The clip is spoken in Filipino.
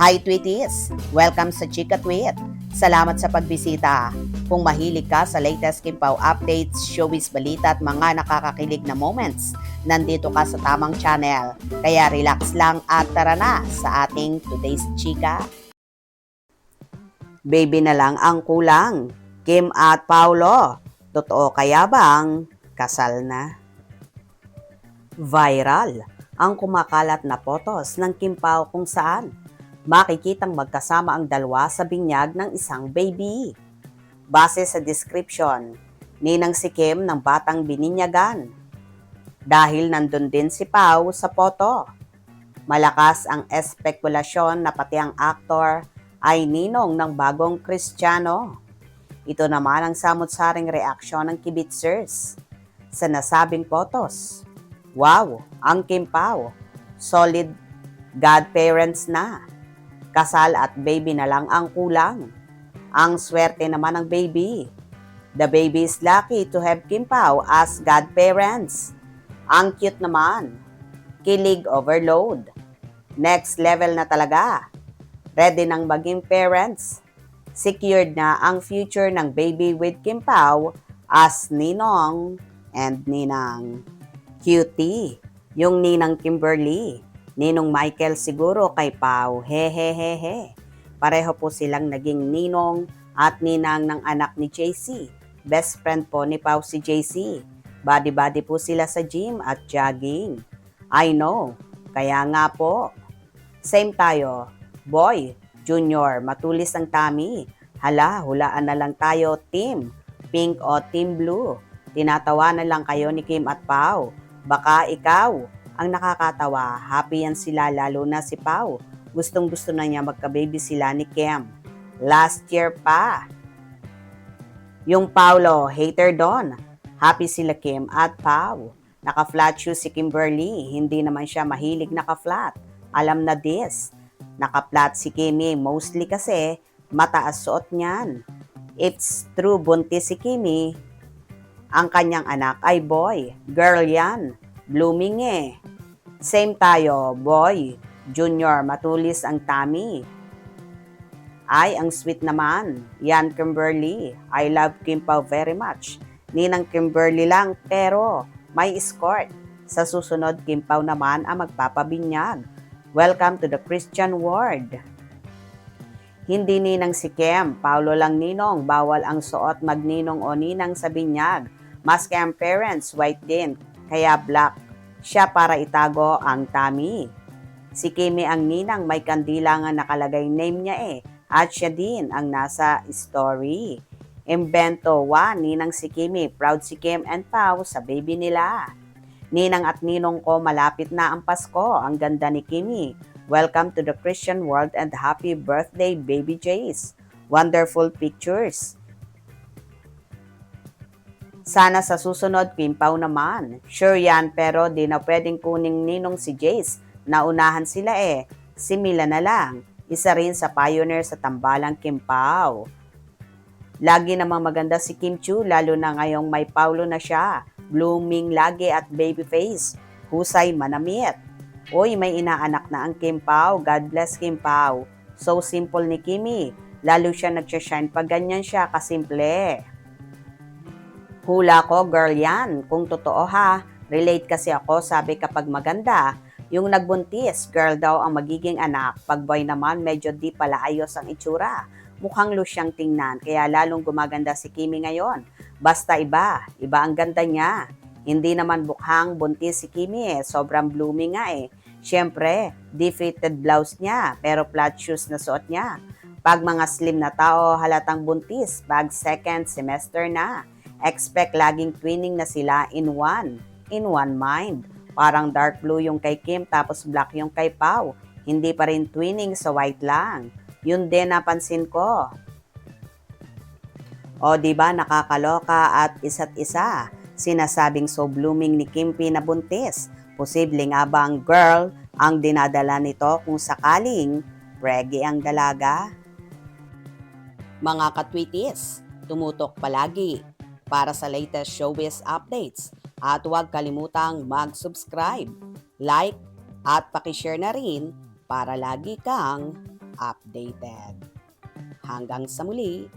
Hi Tweeties! Welcome sa Chika Tweet. Salamat sa pagbisita. Kung mahilig ka sa latest Kimpaw updates, showbiz balita at mga nakakakilig na moments, nandito ka sa tamang channel. Kaya relax lang at tara na sa ating today's Chika. Baby na lang ang kulang. Kim at Paulo. Totoo kaya bang kasal na? Viral ang kumakalat na photos ng Kim Pao kung saan makikitang magkasama ang dalawa sa binyag ng isang baby. Base sa description, ninang si Kim ng batang bininyagan. Dahil nandun din si Pao sa photo. Malakas ang espekulasyon na pati ang aktor ay ninong ng bagong Kristiyano. Ito naman ang samot-saring reaksyon ng kibitzers sa nasabing photos. Wow, ang Kim Pao, solid godparents na. Kasal at baby na lang ang kulang. Ang swerte naman ng baby. The baby is lucky to have Kim Pao as godparents. Ang cute naman. Kilig overload. Next level na talaga. Ready nang maging parents. Secured na ang future ng baby with Kim Pao as ninong and ninang. Cutie, yung ninang Kimberly. Ninong Michael siguro kay Pao, hehehehe. Pareho po silang naging ninong at ninang ng anak ni JC. Best friend po ni Pao si JC. Body-body po sila sa gym at jogging. I know, kaya nga po. Same tayo. Boy, Junior, matulis ang tummy. Hala, hulaan na lang tayo, team. Pink o team blue. Tinatawanan lang kayo ni Kim at Pao. Baka ikaw ang nakakatawa. Happy yan sila lalo na si Pao. Gustong-gusto na niya magka-baby sila ni Kim. Last year pa. Yung Paulo, hater doon. Happy sila Kim at Pao. Naka-flat shoes si Kimberly. Hindi naman siya mahilig naka-flat. Alam na this. Naka-flat si Kimi mostly kasi mataas suot niyan. It's true buntis si Kimi. Ang kanyang anak ay boy. Girl yan. Blooming eh. Same tayo, boy. Junior, matulis ang tummy. Ay, ang sweet naman. Yan, Kimberly. I love Kim Pao very much. Ninang Kimberly lang, pero may escort. Sa susunod, Kim Pao naman ang magpapabinyag. Welcome to the Christian world. Hindi ninang si Kim, Paulo lang ninong. Bawal ang suot magninong o ninang sa binyag. Maski ang parents, white din, kaya black. Siya para itago ang tummy. Si Kimi ang ninang, may kandila nga nakalagay name niya eh. At siya din ang nasa story. Imbento 1, ninang si Kimi, proud si Kim and Pao sa baby nila. Ninang at ninong ko, malapit na ang Pasko. Ang ganda ni Kimi. Welcome to the Christian world and happy birthday, baby Jace. Wonderful pictures. Sana sa susunod, Kim Pao naman. Sure yan, pero di na pwedeng kuning ninong si Jace. Naunahan sila eh. Si Mila na lang. Isa rin sa pioneer sa tambalang Kim Pao. Lagi namang maganda si Kim Chu, lalo na ngayong may Paulo na siya. Blooming lagi at baby face. Husay manamit. Uy, may inaanak na ang Kim Pao. God bless Kim Pao. So simple ni Kimi. Lalo siya nagsashine pag ganyan siya kasimple. Hula ko, girl yan. Kung totoo ha, relate kasi ako, sabi kapag maganda, yung nagbuntis, girl daw ang magiging anak. Pag boy naman, medyo di pala ayos ang itsura. Mukhang lusyang tingnan, kaya lalong gumaganda si Kimi ngayon. Basta iba ang ganda niya. Hindi naman bukhang buntis si Kimi eh, sobrang blooming nga eh. Siyempre, defeated blouse niya, pero flat shoes na suot niya. Pag mga slim na tao, halatang buntis, pag second semester na. Expect laging twinning na sila in one mind. Parang dark blue yung kay Kim tapos black yung kay Pao. Hindi pa rin twinning sa white lang. Yun din napansin ko. O diba nakakaloka at isa't isa. Sinasabing so blooming ni Kimpi na buntis. Posible nga ba ang girl ang dinadala nito kung sakaling reggae ang dalaga? Mga katwitis, tumutok palagi para sa latest showbiz updates. At huwag kalimutang mag-subscribe, like, at pakishare na rin para lagi kang updated. Hanggang sa muli,